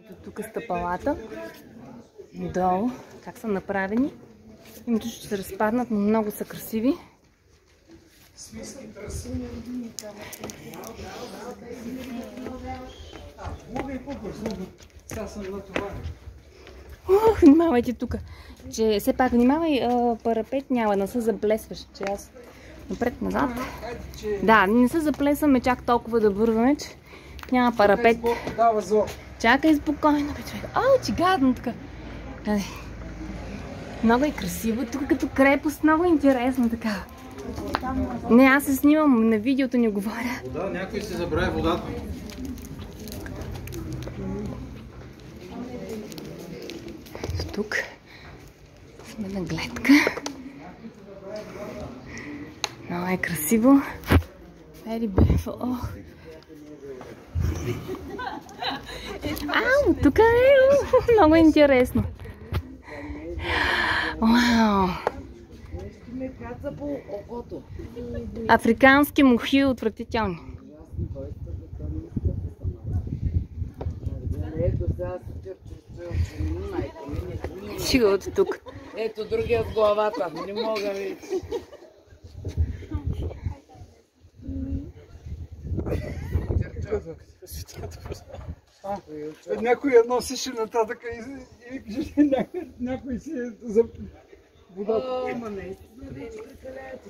Ето тук е стъпалата. Долу. Как са направени. Името ще се разпаднат, но много са красиви. Внимавайте тук. Че все пак внимавай, парапет няма да се заплесваш. Че аз напред-назад. Да, не се заплесваме чак толкова да бързаме, че няма парапет. Чакай спокойно, бе, човек. О, че гадно тук. Много е красиво. Тук като крепост, много интересно така. Не, аз се снимам, на видеото не говоря. Вода, някой се забравя водата. Тук сме на гледка. Много е красиво. Very beautiful. Ох. Ау, тук е много интересно. Вау! Африкански мухи отвратителни. Чига от тук. Ето другия с главата. Не мога ви. Някой носеше нататък и някой си е за водата. Ама наистина, вие прекаляете.